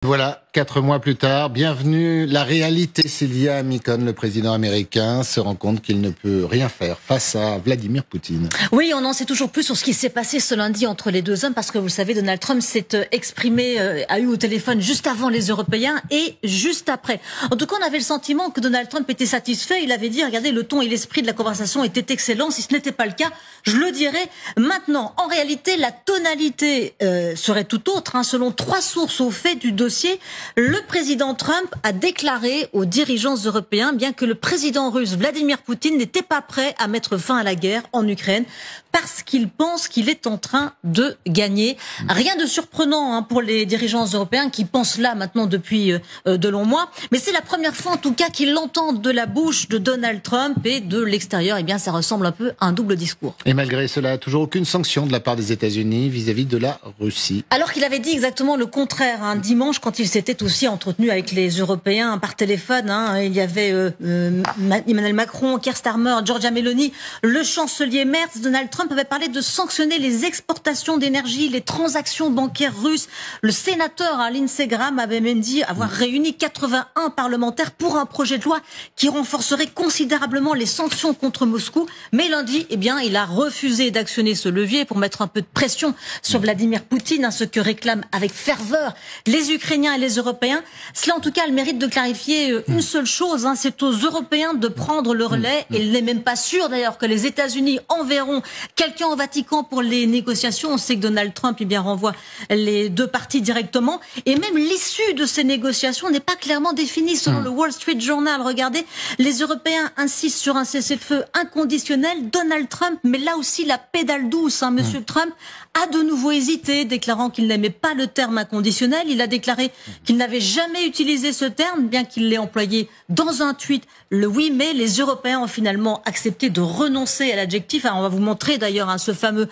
Voilà, 4 mois plus tard, bienvenue. La réalité, Sylvia Hamilton, le président américain, se rend compte qu'il ne peut rien faire face à Vladimir Poutine. Oui, on en sait toujours plus sur ce qui s'est passé ce lundi entre les deux hommes, parce que vous le savez, Donald Trump s'est exprimé, a eu au téléphone juste avant les Européens et juste après. En tout cas, on avait le sentiment que Donald Trump était satisfait. Il avait dit, regardez, le ton et l'esprit de la conversation étaient excellents. Si ce n'était pas le cas, je le dirais maintenant. En réalité, la tonalité serait tout autre. Selon 3 sources au fait du dossier, le président Trump a déclaré aux dirigeants européens, bien que le président russe Vladimir Poutine n'était pas prêt à mettre fin à la guerre en Ukraine, parce qu'il pense qu'il est en train de gagner. Rien de surprenant pour les dirigeants européens qui pensent là maintenant depuis de longs mois, mais c'est la première fois en tout cas qu'ils l'entendent de la bouche de Donald Trump, et de l'extérieur, eh bien ça ressemble un peu à un double discours. Et malgré cela, toujours aucune sanction de la part des États-Unis vis-à-vis de la Russie. Alors qu'il avait dit exactement le contraire dimanche, quand il s'était aussi entretenu avec les Européens par téléphone. Il y avait Emmanuel Macron, Keir Starmer, Giorgia Meloni, le chancelier Merz. Donald Trump avait parlé de sanctionner les exportations d'énergie, les transactions bancaires russes. Le sénateur Lindsey Graham avait même dit avoir réuni 81 parlementaires pour un projet de loi qui renforcerait considérablement les sanctions contre Moscou. Mais lundi, il a refusé d'actionner ce levier pour mettre un peu de pression sur Vladimir Poutine, ce que réclament avec ferveur les Ukrainiens et les Européens. Cela, en tout cas, a le mérite de clarifier une seule chose, c'est aux Européens de prendre le relais. Et il n'est même pas sûr, d'ailleurs, que les États-Unis enverront quelqu'un au Vatican pour les négociations. On sait que Donald Trump, renvoie les deux parties directement. Et même l'issue de ces négociations n'est pas clairement définie. Selon le Wall Street Journal, regardez, les Européens insistent sur un cessez-le-feu inconditionnel. Donald Trump met là aussi la pédale douce. Monsieur Trump a de nouveau hésité, déclarant qu'il n'aimait pas le terme inconditionnel. Il a déclaré qu'il n'avait jamais utilisé ce terme, bien qu'il l'ait employé dans un tweet le 8 mai. Les Européens ont finalement accepté de renoncer à l'adjectif. Alors on va vous montrer d'ailleurs ce fameux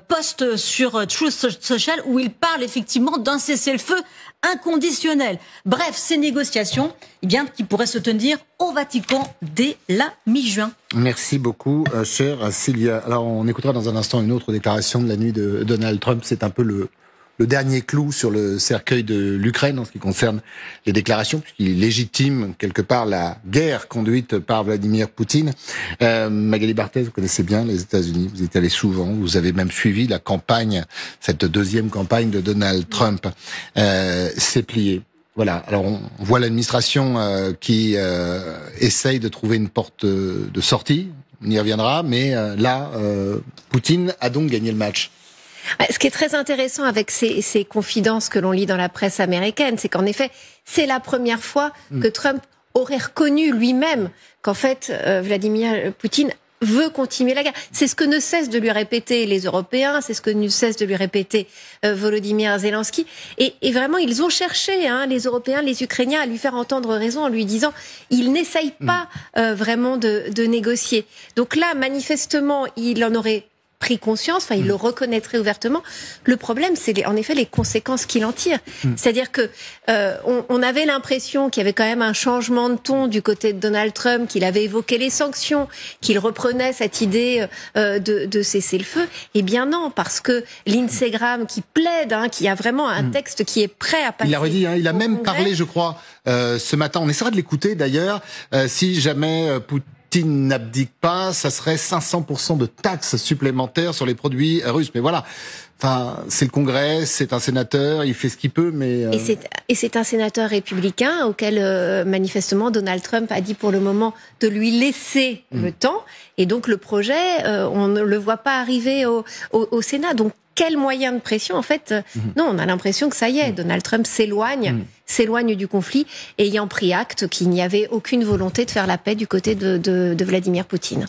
post sur Truth Social où il parle effectivement d'un cessez-le-feu inconditionnel. Bref, ces négociations, qui pourraient se tenir au Vatican dès la mi-juin. Merci beaucoup, chère Sylvia. Alors, on écoutera dans un instant une autre déclaration de la nuit de Donald Trump. C'est un peu le dernier clou sur le cercueil de l'Ukraine en ce qui concerne les déclarations, puisqu'il légitime quelque part la guerre conduite par Vladimir Poutine. Magali Barthez, vous connaissez bien les États-Unis, vous y êtes allé souvent, vous avez même suivi la campagne, cette deuxième campagne de Donald Trump. C'est plié. Voilà, alors on voit l'administration qui essaye de trouver une porte de sortie, on y reviendra, mais là, Poutine a donc gagné le match. Ce qui est très intéressant avec ces confidences que l'on lit dans la presse américaine, c'est qu'en effet, c'est la première fois que Trump aurait reconnu lui-même qu'en fait, Vladimir Poutine veut continuer la guerre. C'est ce que ne cessent de lui répéter les Européens, c'est ce que ne cessent de lui répéter Volodymyr Zelensky. Et vraiment, ils ont cherché, les Européens, les Ukrainiens, à lui faire entendre raison en lui disant il n'essaye pas vraiment de négocier. Donc là, manifestement, il en aurait pris conscience, il le reconnaîtrait ouvertement. Le problème, c'est en effet les conséquences qu'il en tire. C'est-à-dire que on avait l'impression qu'il y avait quand même un changement de ton du côté de Donald Trump, qu'il avait évoqué les sanctions, qu'il reprenait cette idée de cesser le feu. Eh bien non, parce que Lindsey Graham qui plaide, qui a vraiment un texte qui est prêt à passer. Il a redit, il a même parlé, je crois, ce matin. On essaiera de l'écouter d'ailleurs. Si jamais Poutine n'abdique pas, ça serait 500% de taxes supplémentaires sur les produits russes. Mais voilà, c'est le Congrès, c'est un sénateur, il fait ce qu'il peut, mais... Et c'est un sénateur républicain auquel, manifestement, Donald Trump a dit pour le moment de lui laisser le temps. Et donc le projet, on ne le voit pas arriver au Sénat. Donc quel moyen de pression, en fait Non, on a l'impression que ça y est, Donald Trump s'éloigne du conflit, ayant pris acte qu'il n'y avait aucune volonté de faire la paix du côté de Vladimir Poutine.